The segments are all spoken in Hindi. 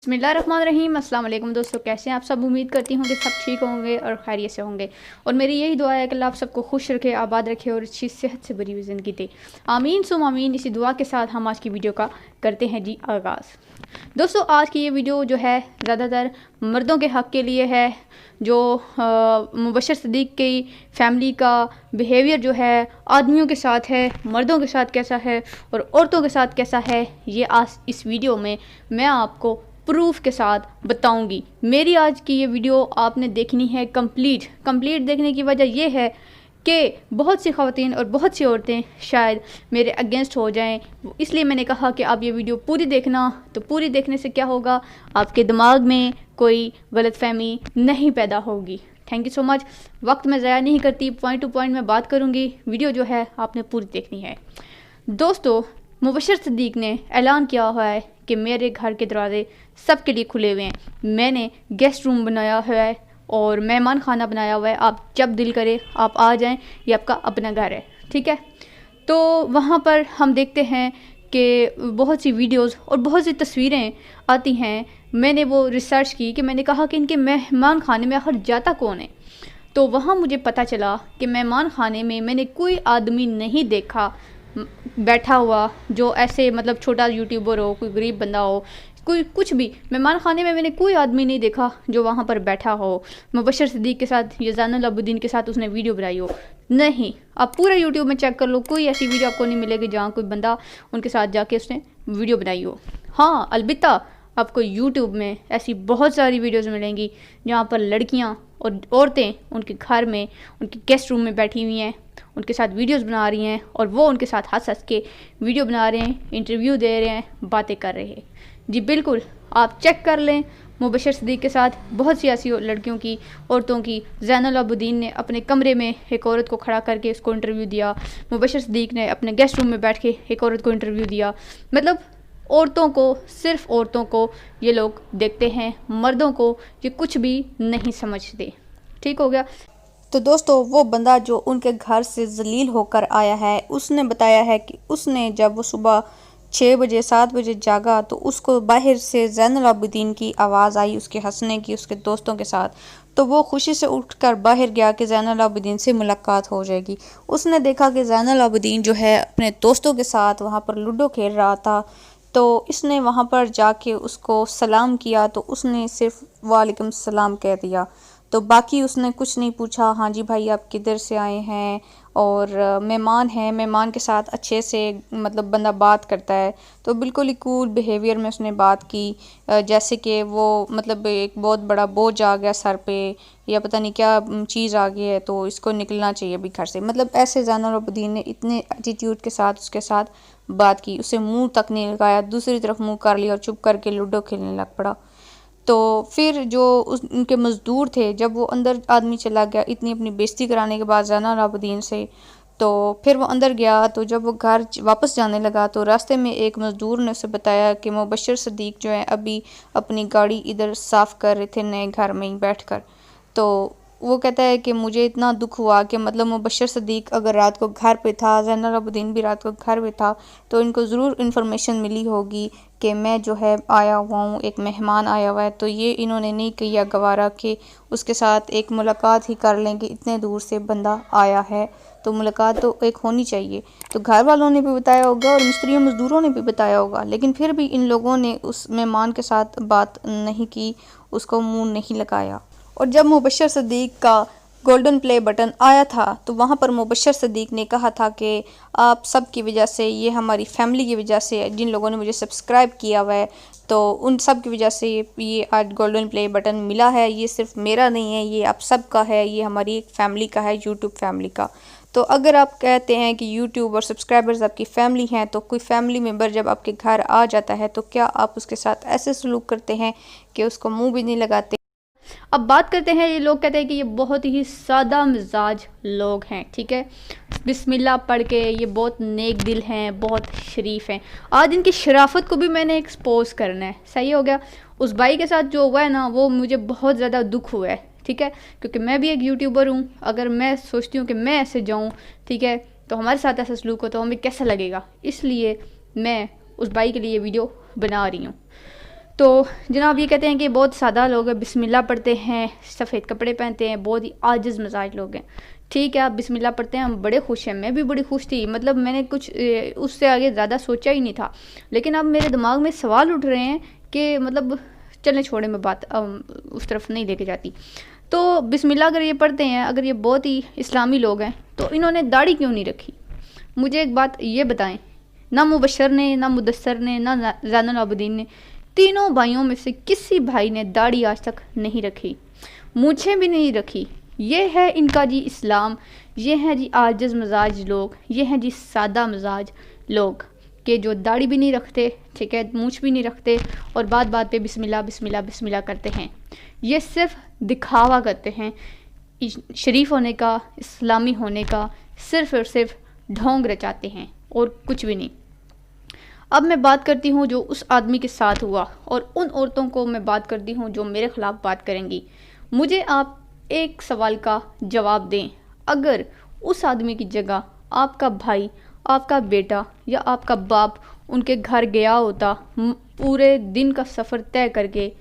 बिस्मिल्लाहिर्रहमानिर्रहीम। अस्सलाम वालेकुम दोस्तों, कैसे हैं आप सब। उम्मीद करती हूँ कि सब ठीक होंगे और खैरियत से होंगे। और मेरी यही दुआ है कि अल्लाह आप सबको खुश रखे, आबाद रखे और अच्छी सेहत से भरी हुई ज़िंदगी दे। आमीन सुम आमीन। इसी दुआ के साथ हम आज की वीडियो का करते हैं जी आगाज़। दोस्तों, आज की ये वीडियो जो है ज़्यादातर मर्दों के हक़ के लिए है, जो मुबशर सदीक़ की फ़ैमिली का बिहेवियर जो है आदमियों के साथ है, मर्दों के साथ कैसा है और औरतों के साथ कैसा है, ये आज इस वीडियो में मैं आपको प्रूफ के साथ बताऊंगी। मेरी आज की ये वीडियो आपने देखनी है कंप्लीट देखने की वजह यह है कि बहुत सी ख़वातीन और बहुत सी औरतें शायद मेरे अगेंस्ट हो जाएं, इसलिए मैंने कहा कि आप ये वीडियो पूरी देखना। तो पूरी देखने से क्या होगा, आपके दिमाग में कोई गलतफहमी नहीं पैदा होगी। Thank you so much. वक्त मैं ज़ाया नहीं करती, पॉइंट टू पॉइंट मैं बात करूँगी। वीडियो जो है आपने पूरी देखनी है। दोस्तों, मुबशर सदीक़ ने ऐलान किया हुआ है कि मेरे घर के दरवाजे सबके लिए खुले हुए हैं। मैंने गेस्ट रूम बनाया हुआ है और मेहमान खाना बनाया हुआ है। आप जब दिल करे आप आ जाएं, ये आपका अपना घर है, ठीक है। तो वहाँ पर हम देखते हैं कि बहुत सी वीडियोस और बहुत सी तस्वीरें आती हैं। मैंने वो रिसर्च की कि मैंने कहा कि इनके मेहमान खाने में आखिर जाता कौन है। तो वहाँ मुझे पता चला कि मेहमान खाने में मैंने कोई आदमी नहीं देखा बैठा हुआ जो ऐसे मतलब छोटा यूट्यूबर हो, कोई गरीब बंदा हो, कोई कुछ भी। मेहमान खाने में मैंने कोई आदमी नहीं देखा जो वहाँ पर बैठा हो मुबशर सदीक़ के साथ या ज़ैनुल आबिदीन के साथ उसने वीडियो बनाई हो। नहीं, आप पूरा यूट्यूब में चेक कर लो, कोई ऐसी वीडियो आपको नहीं मिलेगी जहाँ कोई बंदा उनके साथ जाके उसने वीडियो बनाई हो। हाँ, अलबत्ता आपको यूट्यूब में ऐसी बहुत सारी वीडियोज़ मिलेंगी जहाँ पर लड़कियाँ और औरतें उनके घर में, उनके गेस्ट रूम में बैठी हुई हैं, उनके साथ वीडियोस बना रही हैं और वो उनके साथ हंस हंस के वीडियो बना रहे हैं, इंटरव्यू दे रहे हैं, बातें कर रहे हैं। जी बिल्कुल, आप चेक कर लें। मुबशर सदीक़ के साथ बहुत सी ऐसी लड़कियों की, औरतों की। ज़ैनुल आबिदीन ने अपने कमरे में एक औरत को खड़ा करके उसको इंटरव्यू दिया। मुबशर सदीक़ ने अपने गेस्ट रूम में बैठ के एक औरत को इंटरव्यू दिया। मतलब औरतों को, सिर्फ औरतों को ये लोग देखते हैं, मर्दों को ये कुछ भी नहीं समझते। ठीक हो गया। तो दोस्तों, वो बंदा जो उनके घर से जलील होकर आया है, उसने बताया है कि उसने जब वो सुबह 6 बजे 7 बजे जागा तो उसको बाहर से ज़ैनुल आबिदीन की आवाज़ आई, उसके हंसने की, उसके दोस्तों के साथ। तो वो खुशी से उठकर बाहर गया कि ज़ैनुल आबिदीन से मुलाकात हो जाएगी। उसने देखा कि ज़ैनुल आबिदीन जो है अपने दोस्तों के साथ वहाँ पर लूडो खेल रहा था। तो इसने वहाँ पर जाके उसको सलाम किया तो उसने सिर्फ वालेकुम सलाम कह दिया। तो बाकी उसने कुछ नहीं पूछा। हाँ जी भाई, आप किधर से आए हैं, और मेहमान हैं, मेहमान के साथ अच्छे से मतलब बंदा बात करता है। तो बिल्कुल ही कूल बिहेवियर में उसने बात की, जैसे कि वो मतलब एक बहुत बड़ा बोझ आ गया सर पे, या पता नहीं क्या चीज़ आ गई है तो इसको निकलना चाहिए अभी घर से। मतलब ऐसे ज़ैनुल आबिदीन ने इतने एटीट्यूड के साथ उसके साथ बात की, उसे मुँह तक नहीं लगाया, दूसरी तरफ मुँह कर लिया और चुप करके लूडो खेलने लग पड़ा। तो फिर जो उनके मज़दूर थे, जब वो अंदर आदमी चला गया इतनी अपनी बेइज्जती कराने के बाद ज़ैनुल आबिदीन से, तो फिर वो अंदर गया। तो जब वो घर वापस जाने लगा तो रास्ते में एक मज़दूर ने उसे बताया कि मुबशर सदीक़ जो है अभी अपनी गाड़ी इधर साफ़ कर रहे थे नए घर में ही बैठकर। तो वो कहता है कि मुझे इतना दुख हुआ कि मतलब मुबशर सदीक़ अगर रात को घर पे था, ज़ैनुल आबिदीन भी रात को घर पे था, तो इनको ज़रूर इन्फॉर्मेशन मिली होगी कि मैं जो है आया हुआ हूँ, एक मेहमान आया हुआ है। तो ये इन्होंने नहीं किया गवारा कि उसके साथ एक मुलाकात ही कर लें कि इतने दूर से बंदा आया है तो मुलाकात तो एक होनी चाहिए। तो घर वालों ने भी बताया होगा और मिस्त्रियों मज़दूरों ने भी बताया होगा, लेकिन फिर भी इन लोगों ने उस मेहमान के साथ बात नहीं की, उसको मुँह नहीं लगाया। और जब मुबशर सदीक़ का गोल्डन प्ले बटन आया था तो वहाँ पर मुबशर सदीक़ ने कहा था कि आप सब की वजह से, ये हमारी फैमिली की वजह से, जिन लोगों ने मुझे सब्सक्राइब किया हुआ है, तो उन सब की वजह से ये आज गोल्डन प्ले बटन मिला है। ये सिर्फ मेरा नहीं है, ये आप सब का है, ये हमारी एक फैमिली का है, यूट्यूब फैमिली का। तो अगर आप कहते हैं कि यूट्यूब और सब्सक्राइबर्स आपकी फ़ैमिली हैं, तो कोई फ़ैमिली मेम्बर जब आपके घर आ जाता है तो क्या आप उसके साथ ऐसे सलूक करते हैं कि उसको मुँह भी नहीं लगाते। अब बात करते हैं, ये लोग कहते हैं कि ये बहुत ही सादा मिजाज लोग हैं, ठीक है। बिस्मिल्लाह पढ़ के ये बहुत नेक दिल हैं, बहुत शरीफ हैं। आज इनकी शराफत को भी मैंने एक्सपोज करना है। सही हो गया। उस भाई के साथ जो हुआ है ना, वो मुझे बहुत ज़्यादा दुख हुआ है, ठीक है, क्योंकि मैं भी एक यूट्यूबर हूँ। अगर मैं सोचती हूँ कि मैं ऐसे जाऊँ, ठीक है, तो हमारे साथ ऐसा सलूक हो तो हमें कैसा लगेगा। इसलिए मैं उस भाई के लिए वीडियो बना रही हूँ। तो जनाब ये कहते हैं कि बहुत सादा लोग हैं, बिस्मिल्लाह पढ़ते हैं, सफ़ेद कपड़े पहनते हैं, बहुत ही आजिज़ मिजाज लोग हैं। ठीक है, आप बिस्मिल्लाह पढ़ते हैं, हम बड़े खुश हैं, मैं भी बड़ी खुश थी, मतलब मैंने कुछ उससे आगे ज़्यादा सोचा ही नहीं था। लेकिन अब मेरे दिमाग में सवाल उठ रहे हैं कि मतलब चलें छोड़े, मैं बात उस तरफ नहीं लेके जाती। तो बिस्मिल्लाह अगर ये पढ़ते हैं, अगर ये बहुत ही इस्लामी लोग हैं, तो इन्होंने दाढ़ी क्यों नहीं रखी? मुझे एक बात ये बताएं, ना मुबशर ने, ना मुदस्सर ने, ना ज़ैनुल आबिदीन ने, तीनों भाइयों में से किसी भाई ने दाढ़ी आज तक नहीं रखी, मुझे भी नहीं रखी। ये है इनका जी इस्लाम, ये हैं जी आजिज़ मिजाज लोग, ये हैं जी सादा मिजाज लोग कि जो दाढ़ी भी नहीं रखते, ठीक है, मूछ भी नहीं रखते और बात बात पे बिस्मिल्लाह बिस्मिल्लाह बिस्मिल्लाह करते हैं। ये सिर्फ दिखावा करते हैं शरीफ होने का, इस्लामी होने का, सिर्फ और सिर्फ ढोंग रचाते हैं और कुछ भी नहीं। अब मैं बात करती हूँ जो उस आदमी के साथ हुआ, और उन औरतों को मैं बात करती हूँ जो मेरे ख़िलाफ़ बात करेंगी। मुझे आप एक सवाल का जवाब दें, अगर उस आदमी की जगह आपका भाई, आपका बेटा या आपका बाप उनके घर गया होता, पूरे दिन का सफ़र तय करके,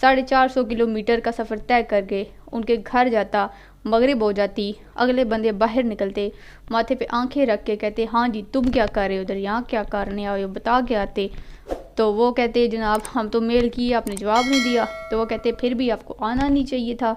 450 किलोमीटर का सफ़र तय करके उनके घर जाता, मगरिब हो जाती, अगले बंदे बाहर निकलते, माथे पे आंखें रख के कहते हाँ जी तुम क्या कर रहे हो उधर, यहाँ क्या करने आए हो, बता के आते। तो वो कहते जनाब हम तो मेल किए, आपने जवाब नहीं दिया। तो वो कहते फिर भी आपको आना नहीं चाहिए था।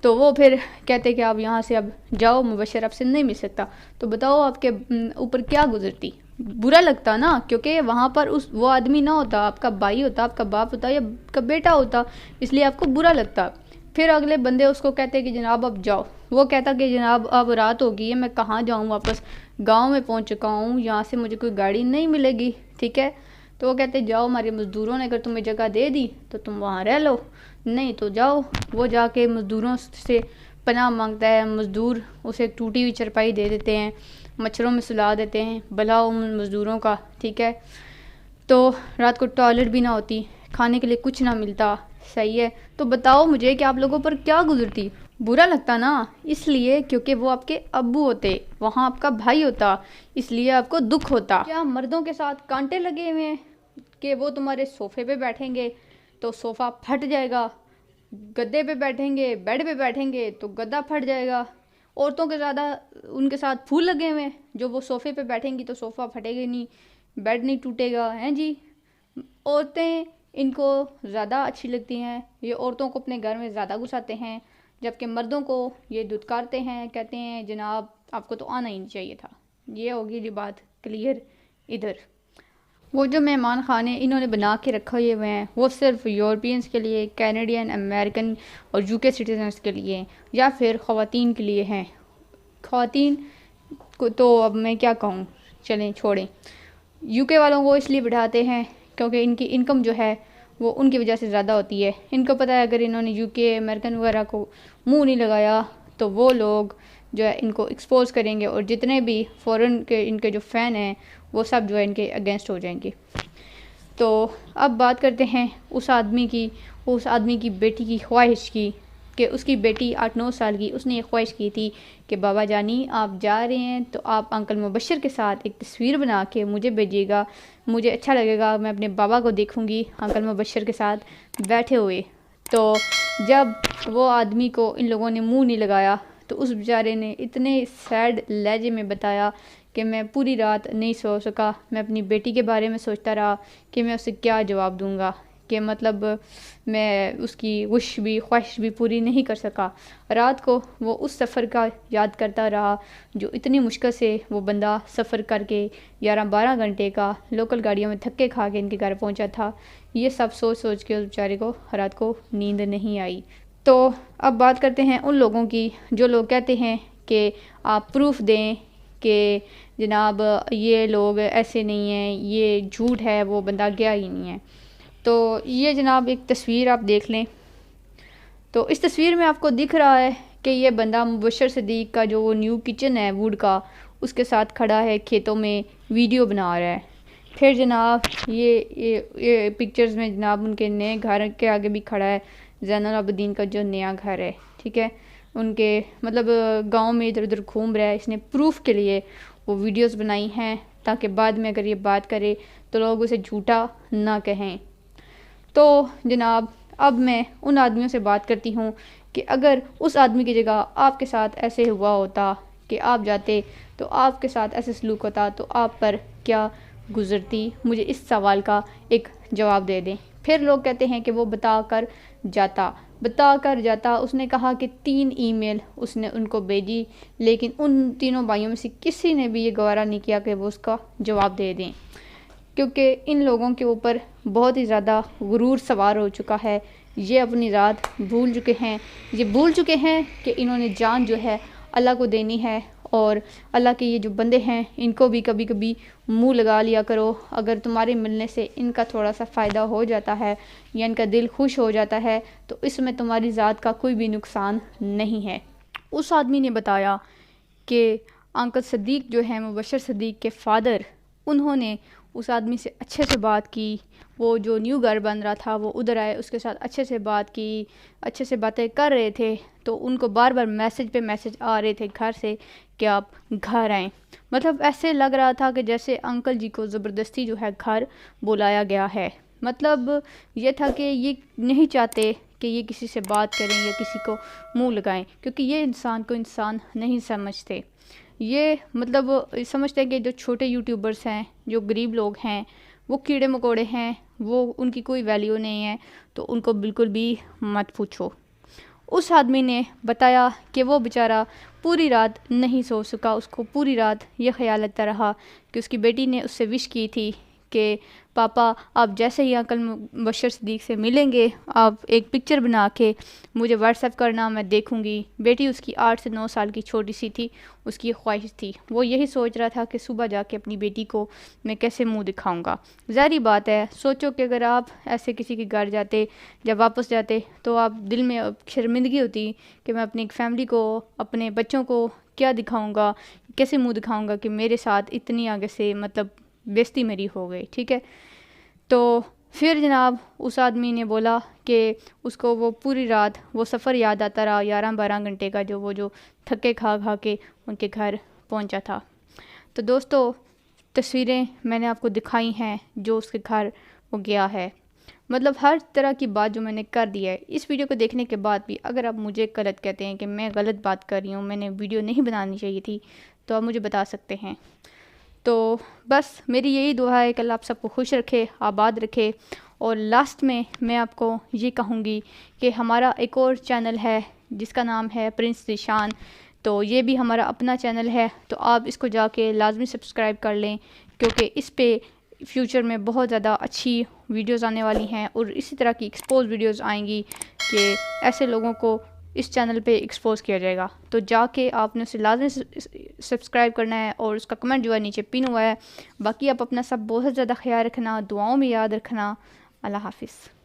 तो वो फिर कहते कि आप यहाँ से अब जाओ, मुबशर आपसे नहीं मिल सकता। तो बताओ आपके ऊपर क्या गुजरती? बुरा लगता ना, क्योंकि वहाँ पर वो आदमी ना होता, आपका भाई होता, आपका बाप होता या आपका बेटा होता, इसलिए आपको बुरा लगता। फिर अगले बंदे उसको कहते कि जनाब अब जाओ। वो कहता कि जनाब अब रात हो गई है, मैं कहाँ जाऊँ, वापस गांव में पहुँच चुका हूँ, यहाँ से मुझे कोई गाड़ी नहीं मिलेगी, ठीक है। तो वो कहते जाओ, हमारे मज़दूरों ने अगर तुम्हें जगह दे दी तो तुम वहाँ रह लो, नहीं तो जाओ। वो जाके मज़दूरों से पनाह मांगता है, मज़दूर उसे एक टूटी हुई चरपाई दे देते हैं, मच्छरों में सुला देते हैं, भला उन मज़दूरों का, ठीक है। तो रात को टॉयलेट भी ना होती, खाने के लिए कुछ ना मिलता, सही है। तो बताओ मुझे कि आप लोगों पर क्या गुजरती? बुरा लगता ना, इसलिए क्योंकि वो आपके अब्बू होते, वहाँ आपका भाई होता, इसलिए आपको दुख होता। क्या मर्दों के साथ कांटे लगे हुए हैं कि वो तुम्हारे सोफ़े पे बैठेंगे तो सोफ़ा फट जाएगा, गद्दे पे बैठेंगे, बेड पे बैठेंगे तो गद्दा फट जाएगा। औरतों के ज़्यादा उनके साथ फूल लगे हुए हैं, जो वो सोफ़े पे बैठेंगी तो सोफ़ा फटेगा नहीं, बेड नहीं टूटेगा, हैं जी। औरतें इनको ज़्यादा अच्छी लगती हैं, ये औरतों को अपने घर में ज़्यादा घुसाते हैं, जबकि मर्दों को ये धुतकारते हैं, कहते हैं जनाब आपको तो आना ही नहीं चाहिए था। ये होगी जी बात क्लियर। इधर वो जो मेहमान खाने इन्होंने बना के रखे हुए हैं, वो सिर्फ यूरोपियंस के लिए, कैनेडियन, अमेरिकन और यूके सिटीजन्स के लिए या फिर ख़वातीन के लिए हैं। ख़वातीन को तो अब मैं क्या कहूँ, चलें छोड़ें। यूके वालों को इसलिए बिठाते हैं क्योंकि इनकी इनकम जो है वो उनकी वजह से ज़्यादा होती है। इनको पता है अगर इन्होंने यूके, अमेरिकन वगैरह को मुंह नहीं लगाया तो वो लोग जो है इनको एक्सपोज करेंगे, और जितने भी फ़ॉरेन के इनके जो फ़ैन हैं वो सब जो है इनके अगेंस्ट हो जाएंगे। तो अब बात करते हैं उस आदमी की बेटी की ख्वाहिश की, कि उसकी बेटी 8-9 साल की, उसने ये ख्वाहिश की थी कि बाबा जानी आप जा रहे हैं तो आप अंकल मुबशर के साथ एक तस्वीर बना के मुझे भेजिएगा, मुझे अच्छा लगेगा, मैं अपने बाबा को देखूंगी अंकल मुबशर के साथ बैठे हुए। तो जब वो आदमी को इन लोगों ने मुंह नहीं लगाया तो उस बेचारे ने इतने सैड लहजे में बताया कि मैं पूरी रात नहीं सो सका, मैं अपनी बेटी के बारे में सोचता रहा कि मैं उसे क्या जवाब दूंगा, कि मतलब मैं उसकी विश भी, ख्वाहिश भी पूरी नहीं कर सका। रात को वो उस सफ़र का याद करता रहा जो इतनी मुश्किल से वो बंदा सफ़र करके 11-12 घंटे का लोकल गाड़ियों में धक्के खा के इनके घर पहुंचा था। ये सब सोच सोच के उस बेचारे को रात को नींद नहीं आई। तो अब बात करते हैं उन लोगों की जो लोग कहते हैं कि आप प्रूफ दें कि जनाब ये लोग ऐसे नहीं हैं, ये झूठ है, वो बंदा गया ही नहीं है। तो ये जनाब एक तस्वीर आप देख लें, तो इस तस्वीर में आपको दिख रहा है कि ये बंदा मुबशर सिद्दीक़ का जो वो न्यू किचन है वुड का, उसके साथ खड़ा है, खेतों में वीडियो बना रहा है। फिर जनाब ये पिक्चर्स में जनाब उनके नए घर के आगे भी खड़ा है ज़ैनुल आबिदीन का जो नया घर है, ठीक है। उनके मतलब गांव में इधर उधर घूम रहा है, इसने प्रूफ के लिए वो वीडियोस बनाई हैं ताकि बाद में अगर ये बात करे तो लोग उसे झूठा ना कहें। तो जनाब अब मैं उन आदमियों से बात करती हूँ कि अगर उस आदमी की जगह आपके साथ ऐसे हुआ होता कि आप जाते तो आपके साथ ऐसे सलूक होता तो आप पर क्या गुजरती, मुझे इस सवाल का एक जवाब दे दें। फिर लोग कहते हैं कि वो बता कर जाता। उसने कहा कि 3 ईमेल उसने उनको भेजी, लेकिन उन तीनों भाइयों में से किसी ने भी ये गवारा नहीं किया कि वो उसका जवाब दे दें, क्योंकि इन लोगों के ऊपर बहुत ही ज़्यादा गुरूर सवार हो चुका है। ये अपनी रात भूल चुके हैं, ये भूल चुके हैं कि इन्होंने जान जो है अल्लाह को देनी है, और अल्लाह के ये जो बंदे हैं इनको भी कभी कभी मुंह लगा लिया करो। अगर तुम्हारे मिलने से इनका थोड़ा सा फ़ायदा हो जाता है या इनका दिल खुश हो जाता है तो इसमें तुम्हारी ज़ात का कोई भी नुकसान नहीं है। उस आदमी ने बताया कि अंकल सदीक जो है मुबशर सदीक के फ़ादर, उन्होंने उस आदमी से अच्छे से बात की। वो जो न्यू घर बन रहा था वो उधर आए, उसके साथ अच्छे से बात की, अच्छे से बातें कर रहे थे। तो उनको बार बार मैसेज पे मैसेज आ रहे थे घर से कि आप घर आएँ। मतलब ऐसे लग रहा था कि जैसे अंकल जी को ज़बरदस्ती जो है घर बुलाया गया है। मतलब ये था कि ये नहीं चाहते कि ये किसी से बात करें या किसी को मुंह लगाएं, क्योंकि ये इंसान को इंसान नहीं समझते। ये मतलब समझते हैं कि जो छोटे यूट्यूबर्स हैं, जो गरीब लोग हैं, वो कीड़े मकोड़े हैं, वो उनकी कोई वैल्यू नहीं है, तो उनको बिल्कुल भी मत पूछो। उस आदमी ने बताया कि वो बेचारा पूरी रात नहीं सो सका। उसको पूरी रात ये ख्याल लगता रहा कि उसकी बेटी ने उससे विश की थी कि पापा आप जैसे ही अंकल मुबशर सदीक से मिलेंगे आप एक पिक्चर बना के मुझे व्हाट्सएप करना, मैं देखूंगी। बेटी उसकी 8 से 9 साल की छोटी सी थी, उसकी ख्वाहिश थी। वो यही सोच रहा था कि सुबह जाके अपनी बेटी को मैं कैसे मुंह दिखाऊंगा। ज़ाहिर बात है, सोचो कि अगर आप ऐसे किसी के घर जाते, जब वापस जाते तो आप दिल में शर्मिंदगी होती कि मैं अपनी फैमिली को, अपने बच्चों को क्या दिखाऊंगा, कैसे मुंह दिखाऊंगा कि मेरे साथ इतनी आगे से मतलब बेइज्जती मेरी हो गई। ठीक है, तो फिर जनाब उस आदमी ने बोला कि उसको वो पूरी रात वो सफ़र याद आता रहा, 11-12 घंटे का, जो वो जो थके खा खा के उनके घर पहुंचा था। तो दोस्तों, तस्वीरें मैंने आपको दिखाई हैं जो उसके घर वो गया है। मतलब हर तरह की बात जो मैंने कर दी है। इस वीडियो को देखने के बाद भी अगर आप मुझे गलत कहते हैं कि मैं गलत बात कर रही हूँ, मैंने वीडियो नहीं बनानी चाहिए थी, तो आप मुझे बता सकते हैं। तो बस मेरी यही दुआ है कि अल्लाह आप सबको खुश रखे, आबाद रखे। और लास्ट में मैं आपको ये कहूँगी कि हमारा एक और चैनल है जिसका नाम है प्रिंस ज़ीशान। तो ये भी हमारा अपना चैनल है, तो आप इसको जाके लाजमी सब्सक्राइब कर लें, क्योंकि इस पे फ्यूचर में बहुत ज़्यादा अच्छी वीडियोस आने वाली हैं और इसी तरह की एक्सपोज वीडियोस आएंगी कि ऐसे लोगों को इस चैनल पे एक्सपोज किया जाएगा। तो जाके आपने उसे लाजमी सब्सक्राइब करना है और उसका कमेंट जो है नीचे पिन हुआ है। बाकी आप अपना सब बहुत ज़्यादा ख्याल रखना, दुआओं में याद रखना। अल्लाह हाफिज़।